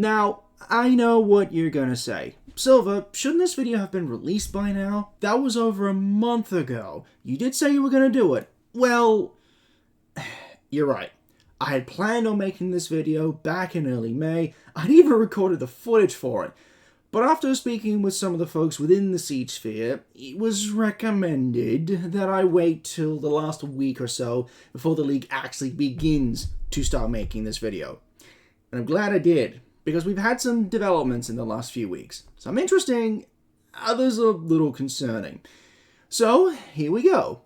Now, I know what you're gonna say. Silver, shouldn't this video have been released by now? That was over a month ago. You did say you were gonna do it. Well, you're right. I had planned on making this video back in early May. I'd even recorded the footage for it. But after speaking with some of the folks within the Siege sphere, it was recommended that I wait till the last week or so before the league actually begins to start making this video. And I'm glad I did, because we've had some developments in the last few weeks. Some interesting, others a little concerning. So, here we go.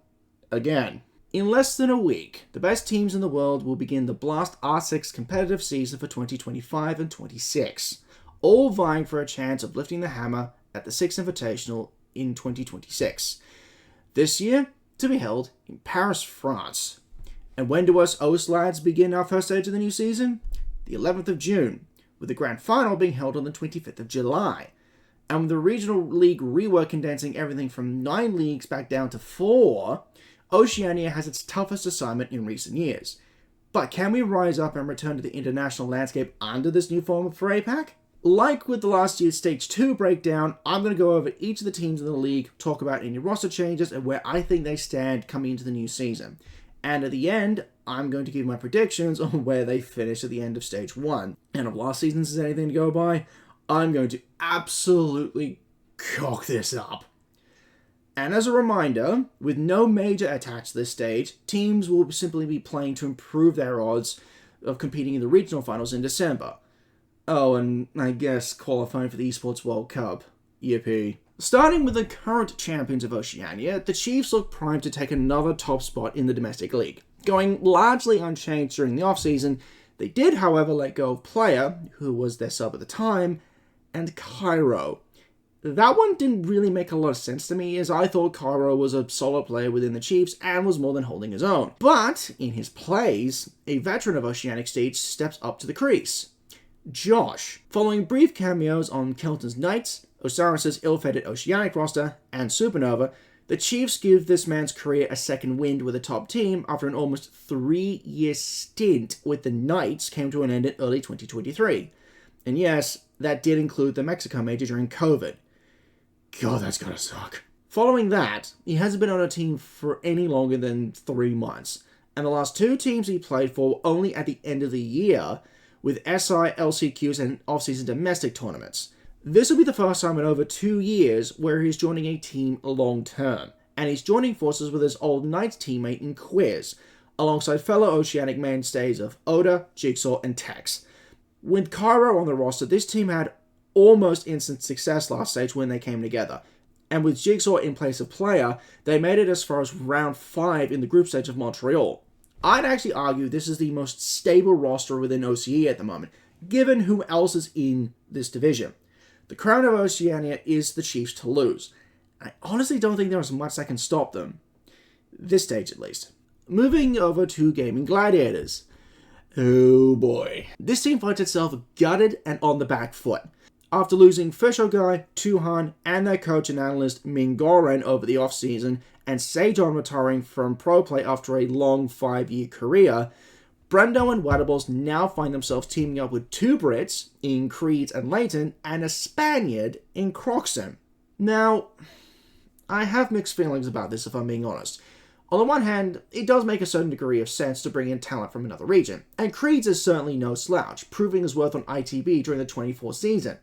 Again. In less than a week, the best teams in the world will begin the Blast R6 competitive season for 2025 and 26, all vying for a chance of lifting the hammer at the 6th Invitational in 2026. This year, to be held in Paris, France. And when do us OS lads begin our first stage of the new season? The 11th of June, with the grand final being held on the 25th of July. And with the regional league rework condensing everything from 9 leagues back down to 4, Oceania has its toughest assignment in recent years. But can we rise up and return to the international landscape under this new format for APAC? Like with the last year's Stage 2 breakdown, I'm going to go over each of the teams in the league, talk about any roster changes, and where I think they stand coming into the new season. And at the end, I'm going to give my predictions on where they finish at the end of Stage 1. And if last season's is anything to go by, I'm going to absolutely cock this up. And as a reminder, with no major attached to this stage, teams will simply be playing to improve their odds of competing in the regional finals in December. Oh, and I guess qualifying for the Esports World Cup. Yippee. Starting with the current champions of Oceania, the Chiefs look primed to take another top spot in the domestic league. Going largely unchanged during the off-season, they did, however, let go of Player, who was their sub at the time, and Cairo. That one didn't really make a lot of sense to me, as I thought Cairo was a solid player within the Chiefs and was more than holding his own. But, in his plays, a veteran of Oceanic stage steps up to the crease. Josh. Following brief cameos on Kelton's Knights, Osiris' ill-fated Oceanic roster, and Supernova, the Chiefs give this man's career a second wind with a top team after an almost 3-year stint with the Knights came to an end in early 2023. And yes, that did include the Mexico major during COVID. God, that's gotta suck. Following that, he hasn't been on a team for any longer than 3 months, and the last 2 teams he played for only at the end of the year, with SI, LCQs, and off-season domestic tournaments. This will be the first time in over 2 years where he's joining a team long-term, and he's joining forces with his old Knights teammate in Quiz, alongside fellow Oceanic mainstays of Oda, Jigsaw, and Tex. With Cairo on the roster, this team had almost instant success last stage when they came together, and with Jigsaw in place of Player, they made it as far as round 5 in the group stage of Montreal. I'd actually argue this is the most stable roster within OCE at the moment, given who else is in this division. The crown of Oceania is the Chiefs to lose. I honestly don't think there's much that can stop them. This stage at least. Moving over to Gaimin Gladiators. Oh boy. This team finds itself gutted and on the back foot. After losing Fishogai, Tuhan, and their coach and analyst Ming Goren over the offseason, and Sejon retiring from pro play after a long 5-year career, Brendo and Wadables now find themselves teaming up with 2 Brits in Creeds and Leighton, and a Spaniard in Croxon. Now, I have mixed feelings about this if I'm being honest. On the one hand, it does make a certain degree of sense to bring in talent from another region, and Creeds is certainly no slouch, proving his worth on ITB during the 24 season.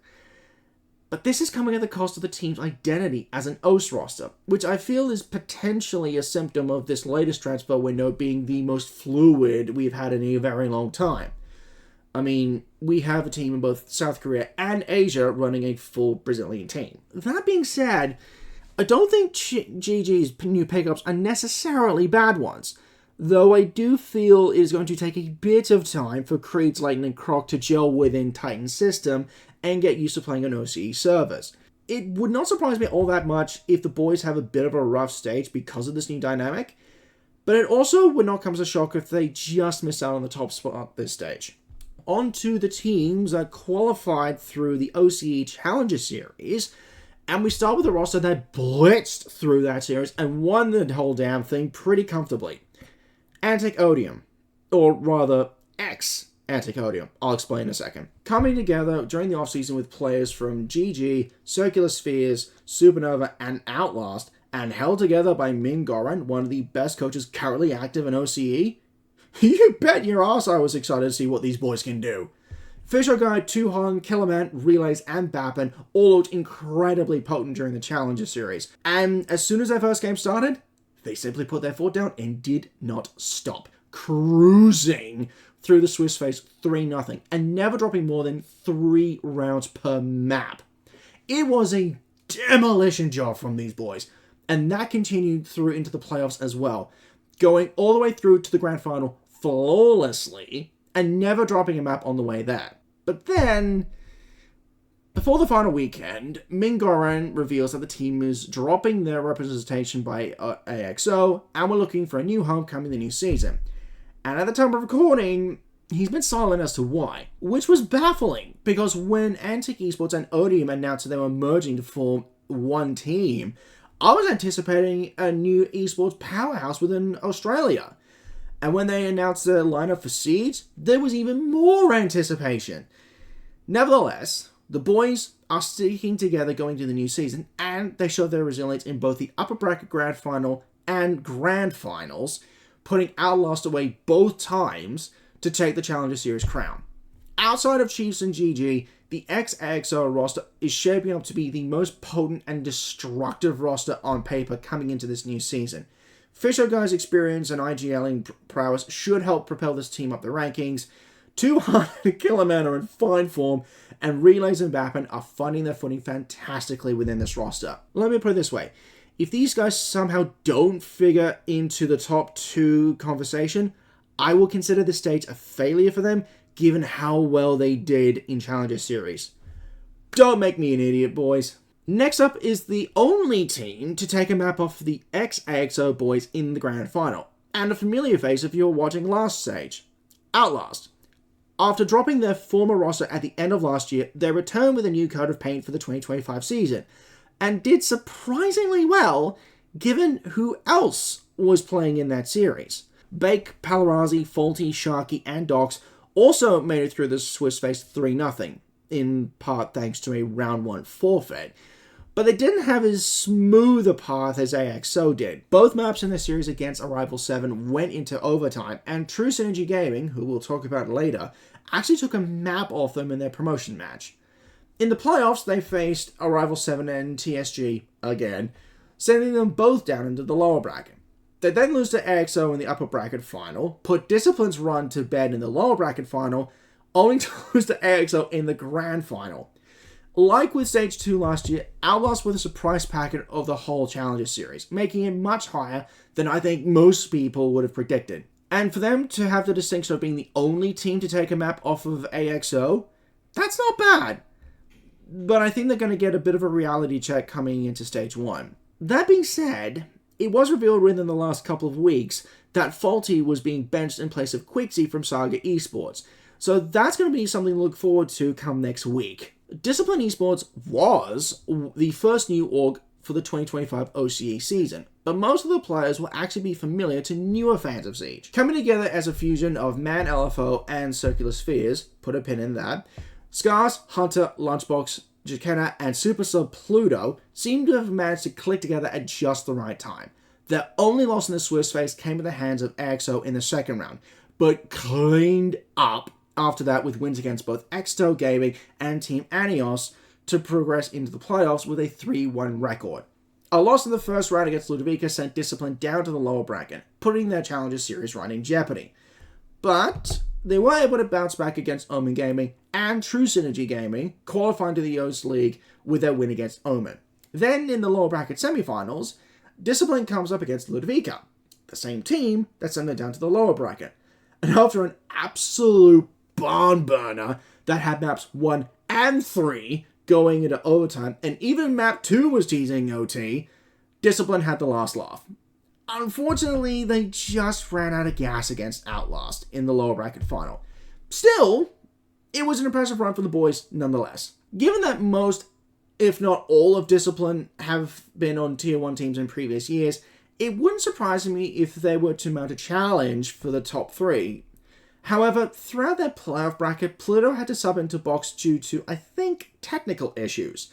But this is coming at the cost of the team's identity as an OS roster, which I feel is potentially a symptom of this latest transfer window being the most fluid we've had in a very long time. I mean, we have a team in both South Korea and Asia running a full Brazilian team. That being said, I don't think GG's new pickups are necessarily bad ones, though I do feel it is going to take a bit of time for Creed's Leighton and Croc to gel within Titan's system and get used to playing on OCE servers. It would not surprise me all that much if the boys have a bit of a rough stage because of this new dynamic, but it also would not come as a shock if they just miss out on the top spot at this stage. On to the teams that qualified through the OCE Challenger Series, and we start with a roster that blitzed through that series and won the whole damn thing pretty comfortably. Antic Odium, or rather X Antic Odium. I'll explain in a second. Coming together during the offseason with players from GG, Circular Spheres, Supernova, and Outlast, and held together by Min Goran, one of the best coaches currently active in OCE? You bet your ass I was excited to see what these boys can do. Fisher Guy, Tuhon, Killerman, Relays, and Bappin all looked incredibly potent during the Challenger series. And as soon as their first game started, they simply put their foot down and did not stop, cruising through the Swiss phase 3-0, and never dropping more than 3 rounds per map. It was a demolition job from these boys, and that continued through into the playoffs as well, going all the way through to the grand final flawlessly, and never dropping a map on the way there. But then, before the final weekend, Min Goran reveals that the team is dropping their representation by AXO, and we're looking for a new home coming the new season. And at the time of recording, he's been silent as to why, which was baffling, because when Antic Esports and Odium announced that they were merging to form one team, I was anticipating a new esports powerhouse within Australia. And when they announced the lineup for Seeds, there was even more anticipation. Nevertheless, the boys are sticking together going to the new season, and they showed their resilience in both the upper bracket grand final and grand finals, putting Outlast away both times to take the Challenger Series crown. Outside of Chiefs and GG, the XAXO roster is shaping up to be the most potent and destructive roster on paper coming into this new season. Fisher Guy's experience and IGLing prowess should help propel this team up the rankings. Tuhon and Killerman are in fine form, and Relays and Bappin are finding their footing fantastically within this roster. Let me put it this way. If these guys somehow don't figure into the top 2 conversation, I will consider this stage a failure for them, given how well they did in Challenger Series. Don't make me an idiot, boys. Next up is the only team to take a map off the XAXO boys in the grand final, and a familiar face if you were watching last stage, Outlast. After dropping their former roster at the end of last year, they returned with a new coat of paint for the 2025 season, and did surprisingly well, given who else was playing in that series. Bake, Palarazzi, Faulty, Sharky, and Docs also made it through the Swiss phase 3-0, in part thanks to a round 1 forfeit. But they didn't have as smooth a path as AXO did. Both maps in the series against Arrival 7 went into overtime, and True Synergy Gaming, who we'll talk about later, actually took a map off them in their promotion match. In the playoffs, they faced Arrival 7 and TSG again, sending them both down into the lower bracket. They then lose to AXO in the upper bracket final, put Discipline's run to bed in the lower bracket final, only to lose to AXO in the grand final. Like with Stage 2 last year, Outlast were the surprise packet of the whole Challenger series, making it much higher than I think most people would have predicted. And for them to have the distinction of being the only team to take a map off of AXO, that's not bad. But I think they're going to get a bit of a reality check coming into Stage 1. That being said, it was revealed within the last couple of weeks that Faulty was being benched in place of Quixie from Saga Esports, so that's going to be something to look forward to come next week. Discipline Esports was the first new org for the 2025 OCE season, but most of the players will actually be familiar to newer fans of Siege. Coming together as a fusion of Man LFO and Circular Spheres, put a pin in that, Scars, Hunter, Lunchbox, Jakenna, and Super Sub Pluto seem to have managed to click together at just the right time. Their only loss in the Swiss phase came at the hands of AXO in the second round, but cleaned up after that with wins against both Xto Gaming and Team Anios to progress into the playoffs with a 3-1 record. A loss in the first round against Ludovica sent Discipline down to the lower bracket, putting their Challenger Series run in jeopardy. But they were able to bounce back against Omen Gaming and True Synergy Gaming, qualifying to the Yoast League with their win against Omen. Then, in the lower bracket semifinals, Discipline comes up against Ludovica, the same team that sent them down to the lower bracket. And after an absolute barn burner that had maps 1 and 3 going into overtime, and even map 2 was teasing OT, Discipline had the last laugh. Unfortunately, they just ran out of gas against Outlast in the lower bracket final. Still, it was an impressive run for the boys nonetheless. Given that most, if not all, of Discipline have been on Tier 1 teams in previous years, it wouldn't surprise me if they were to mount a challenge for the top 3. However, throughout their playoff bracket, Pluto had to sub into box due to, I think, technical issues.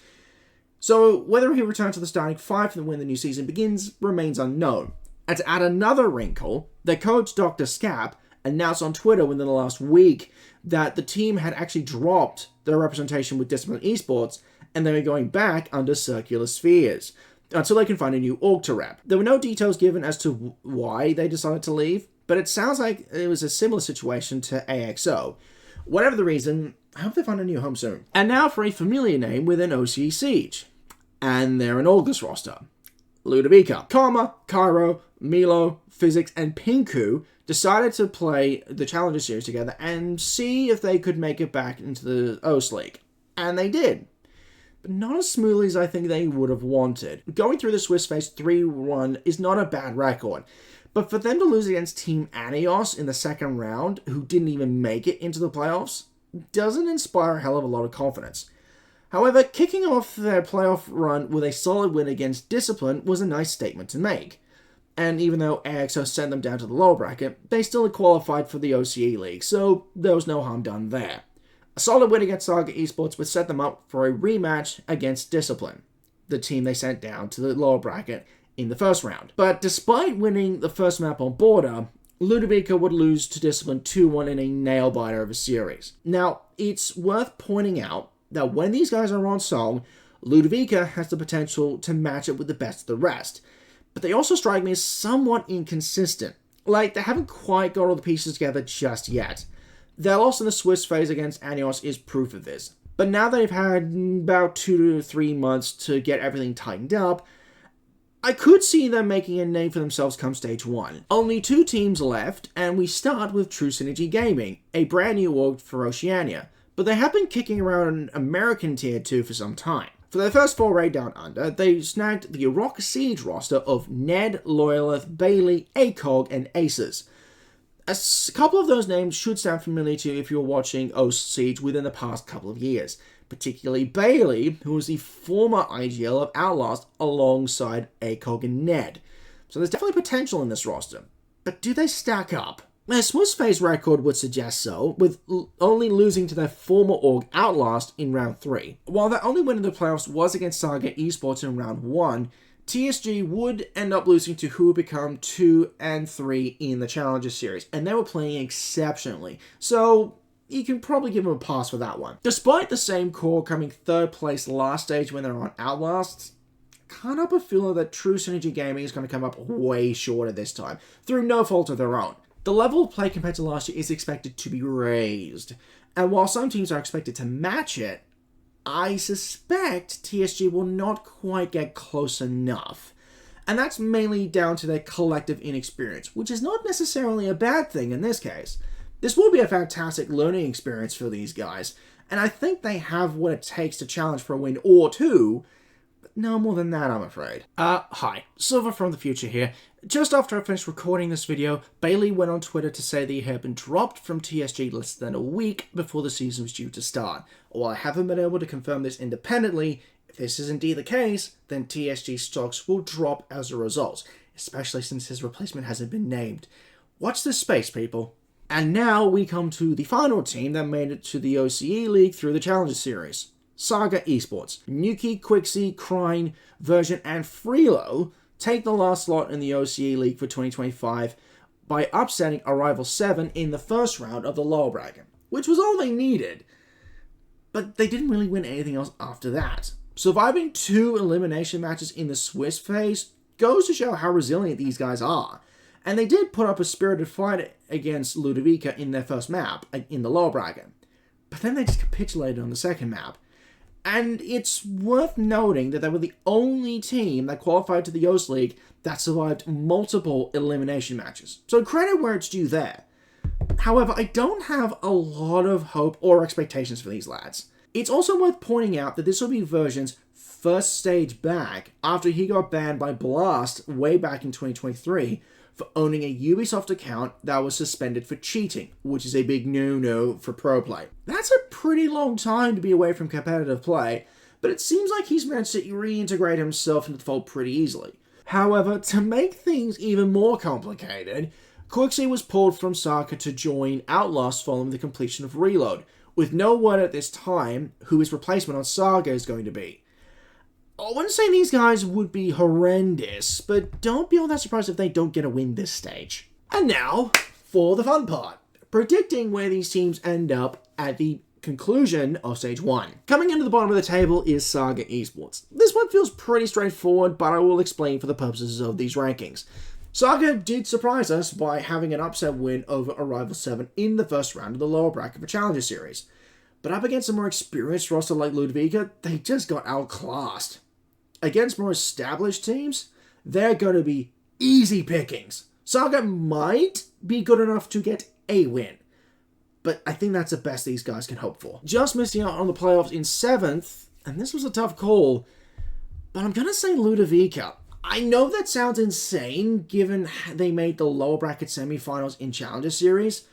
So whether he returns to the starting five when the new season begins remains unknown. And to add another wrinkle, their coach Dr. Scap announced on Twitter within the last week that the team had actually dropped their representation with Discipline Esports and they were going back under Circular Spheres until they can find a new org to rep. There were no details given as to why they decided to leave, but it sounds like it was a similar situation to AXO. Whatever the reason, I hope they find a new home soon. And now for a familiar name within OCE Siege. And they're an August roster. Ludovica, Karma, Cairo, Milo, Physics, and Pinku decided to play the Challenger Series together and see if they could make it back into the OS League. And they did. But not as smoothly as I think they would have wanted. Going through the Swiss phase 3-1 is not a bad record. But for them to lose against Team Anios in the second round, who didn't even make it into the playoffs, doesn't inspire a hell of a lot of confidence. However, kicking off their playoff run with a solid win against Discipline was a nice statement to make. And even though AXO sent them down to the lower bracket, they still had qualified for the OCE League, so there was no harm done there. A solid win against Saga Esports would set them up for a rematch against Discipline, the team they sent down to the lower bracket in the first round. But despite winning the first map on Border, Ludovica would lose to Discipline 2-1 in a nail-biter of a series. Now, it's worth pointing out that when these guys are on song, Ludovica has the potential to match up with the best of the rest. But they also strike me as somewhat inconsistent. Like, they haven't quite got all the pieces together just yet. Their loss in the Swiss phase against Anios is proof of this. But now they've had about 2 to 3 months to get everything tightened up, I could see them making a name for themselves come stage 1. Only 2 teams left, and we start with True Synergy Gaming, a brand new org for Oceania. But they have been kicking around an American Tier 2 for some time. For their first foray down under, they snagged the Rock Siege roster of Ned, Loyalith, Bailey, ACOG, and Aces. A couple of those names should sound familiar to you if you're watching OS Siege within the past couple of years, particularly Bailey, who was the former IGL of Outlast alongside ACOG and Ned. So there's definitely potential in this roster. But do they stack up? Their Swiss phase record would suggest so, with only losing to their former org Outlast in round 3. While their only win in the playoffs was against Saga Esports in round 1, TSG would end up losing to who would become 2 and 3 in the Challenger Series, and they were playing exceptionally, so you can probably give them a pass for that one. Despite the same core coming 3rd place last stage when they're on Outlast, can't help but feel that True Synergy Gaming is going to come up way shorter this time, through no fault of their own. The level of play compared to last year is expected to be raised, and while some teams are expected to match it, I suspect TSG will not quite get close enough. And that's mainly down to their collective inexperience, which is not necessarily a bad thing in this case. This will be a fantastic learning experience for these guys, and I think they have what it takes to challenge for a win or 2, but no more than that, I'm afraid. Hi, Silver from the future here. Just after I finished recording this video, Bailey went on Twitter to say that he had been dropped from TSG less than a week before the season was due to start. While I haven't been able to confirm this independently, if this is indeed the case, then TSG stocks will drop as a result, especially since his replacement hasn't been named. Watch this space, people. And now we come to the final team that made it to the OCE League through the Challenger Series. Saga Esports. Nuki, Quixie, Crine, Version, and Freelo take the last slot in the OCE League for 2025 by upsetting Arrival 7 in the first round of the lower bracket, which was all they needed. But they didn't really win anything else after that. Surviving 2 elimination matches in the Swiss phase goes to show how resilient these guys are. And they did put up a spirited fight against Ludovica in their first map, in the lower bracket. But then they just capitulated on the second map. And it's worth noting that they were the only team that qualified to the OS League that survived multiple elimination matches. So credit where it's due there. However, I don't have a lot of hope or expectations for these lads. It's also worth pointing out that this will be Version's first stage back after he got banned by Blast way back in 2023 for owning a Ubisoft account that was suspended for cheating, which is a big no-no for pro play. That's a pretty long time to be away from competitive play, but it seems like he's managed to reintegrate himself into the fold pretty easily. However, to make things even more complicated, Quixie was pulled from Saga to join Outlast following the completion of Reload, with no word at this time who his replacement on Saga is going to be. I wouldn't say these guys would be horrendous, but don't be all that surprised if they don't get a win this stage. And now, for the fun part. Predicting where these teams end up at the conclusion of Stage 1. Coming into the bottom of the table is Saga Esports. This one feels pretty straightforward, but I will explain for the purposes of these rankings. Saga did surprise us by having an upset win over Arrival 7 in the first round of the lower bracket for Challenger Series. But up against a more experienced roster like Ludovica, they just got outclassed. Against more established teams, they're going to be easy pickings. Saga might be good enough to get a win, but I think that's the best these guys can hope for. Just missing out on the playoffs in 7th, and this was a tough call, but I'm going to say Ludovica. I know that sounds insane, given they made the lower bracket semifinals in Challenger Series,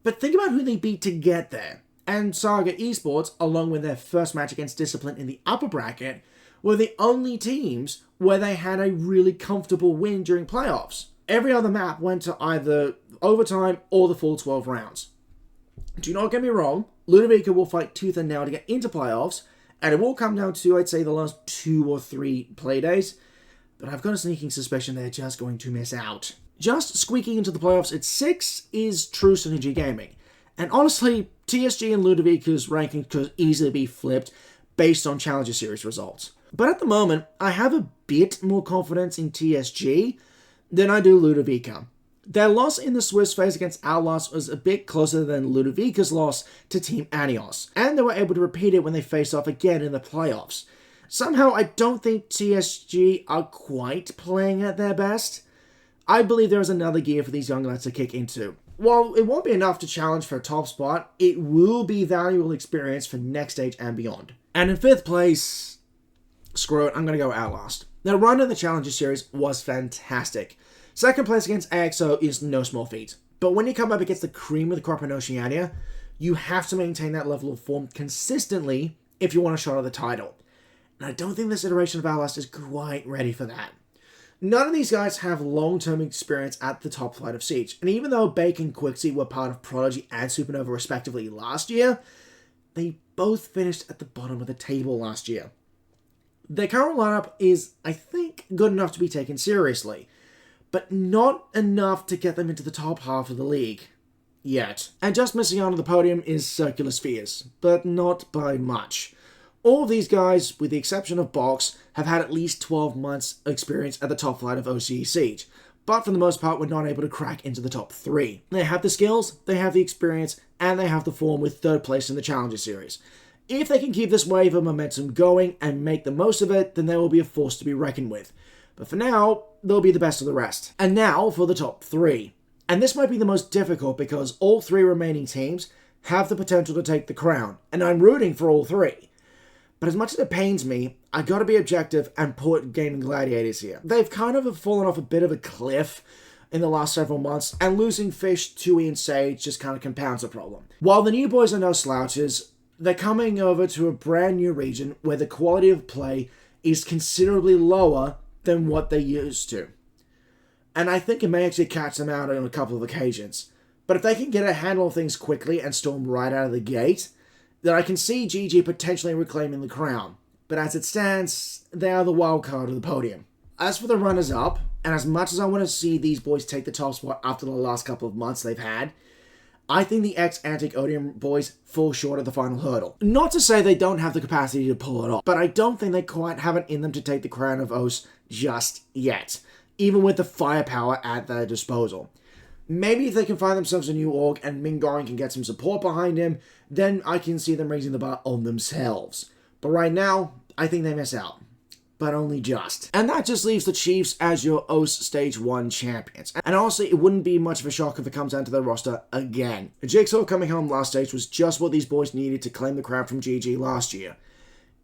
but think about who they beat to get there. And Saga Esports, along with their first match against Discipline in the upper bracket, were the only teams where they had a really comfortable win during playoffs. Every other map went to either overtime or the full 12 rounds. Do not get me wrong, Ludovica will fight tooth and nail to get into playoffs, and it will come down to, I'd say, the last 2 or 3 play days, but I've got a sneaking suspicion they're just going to miss out. Just squeaking into the playoffs at 6 is true Synergy Gaming, and honestly, TSG and Ludovica's rankings could easily be flipped based on Challenger Series results. But at the moment, I have a bit more confidence in TSG than I do Ludovica. Their loss in the Swiss phase against Outlast was a bit closer than Ludovica's loss to Team Anios, and they were able to repeat it when they faced off again in the playoffs. Somehow, I don't think TSG are quite playing at their best. I believe there is another gear for these young lads to kick into. While it won't be enough to challenge for a top spot, it will be valuable experience for next stage and beyond. And in 5th place, screw it, I'm going to go Outlast. Their run in the Challenger Series was fantastic. 2nd place against AXO is no small feat. But when you come up against the cream of the crop in Oceania, you have to maintain that level of form consistently if you want a shot at the title. And I don't think this iteration of Outlast is quite ready for that. None of these guys have long-term experience at the top flight of Siege. And even though Bake and Quixie were part of Prodigy and Supernova respectively last year, they both finished at the bottom of the table last year. Their current lineup is, I think, good enough to be taken seriously, but not enough to get them into the top half of the league. Yet. And just missing out on the podium is Circular Spheres, but not by much. All of these guys, with the exception of Box, have had at least 12 months experience at the top flight of OCE Siege, but for the most part were not able to crack into the top 3. They have the skills, they have the experience, and they have the form with 3rd place in the Challenger Series. If they can keep this wave of momentum going and make the most of it, then they will be a force to be reckoned with. But for now, they'll be the best of the rest. And now for the top 3. And this might be the most difficult because all 3 remaining teams have the potential to take the crown, and I'm rooting for all 3. But as much as it pains me, I gotta be objective and put Gaimin Gladiators here. They've kind of fallen off a bit of a cliff in the last several months, and losing Fish, Tui, and Sage just kind of compounds the problem. While the new boys are no slouches, they're coming over to a brand new region where the quality of play is considerably lower than what they used to. And I think it may actually catch them out on a couple of occasions. But if they can get a handle of things quickly and storm right out of the gate, then I can see GG potentially reclaiming the crown. But as it stands, they are the wild card of the podium. As for the runners-up, and as much as I want to see these boys take the top spot after the last couple of months they've had, I think the Antic Odium boys fall short of the final hurdle. Not to say they don't have the capacity to pull it off, but I don't think they quite have it in them to take the crown of OCE just yet, even with the firepower at their disposal. Maybe if they can find themselves a new org and Mingoring can get some support behind him, then I can see them raising the bar on themselves. But right now, I think they miss out. But only just. And that just leaves the Chiefs as your OCE Stage 1 champions. And honestly, it wouldn't be much of a shock if it comes down to their roster again. Jigsaw coming home last stage was just what these boys needed to claim the crown from GG last year.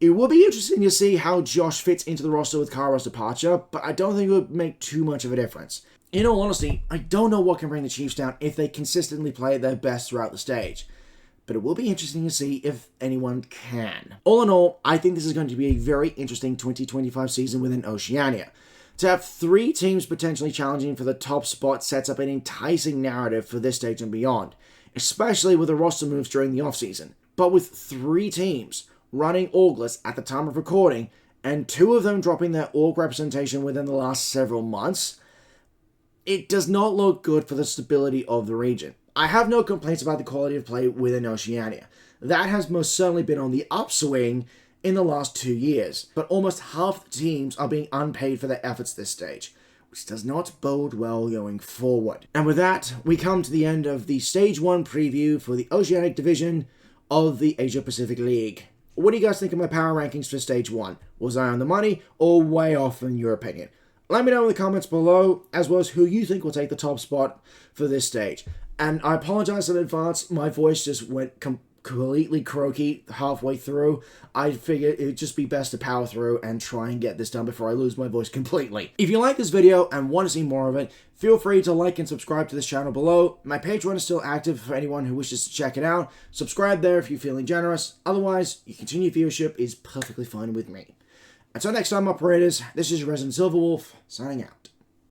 It will be interesting to see how Josh fits into the roster with Kara's departure, but I don't think it would make too much of a difference. In all honesty, I don't know what can bring the Chiefs down if they consistently play their best throughout the stage. But it will be interesting to see if anyone can. All in all, I think this is going to be a very interesting 2025 season within Oceania. To have 3 teams potentially challenging for the top spot sets up an enticing narrative for this stage and beyond, especially with the roster moves during the offseason. But with 3 teams running Orgless at the time of recording, and 2 of them dropping their org representation within the last several months, it does not look good for the stability of the region. I have no complaints about the quality of play within Oceania. That has most certainly been on the upswing in the last 2 years, but almost half the teams are being unpaid for their efforts this stage, which does not bode well going forward. And with that, we come to the end of the Stage 1 preview for the Oceanic Division of the Asia-Pacific League. What do you guys think of my power rankings for Stage 1? Was I on the money, or way off in your opinion? Let me know in the comments below, as well as who you think will take the top spot for this stage. And I apologize in advance, my voice just went completely croaky halfway through. I figured it would just be best to power through and try and get this done before I lose my voice completely. If you like this video and want to see more of it, feel free to like and subscribe to this channel below. My Patreon is still active for anyone who wishes to check it out. Subscribe there if you're feeling generous. Otherwise, your continued viewership is perfectly fine with me. Until next time, operators, this is your resident Silverwolf, signing out.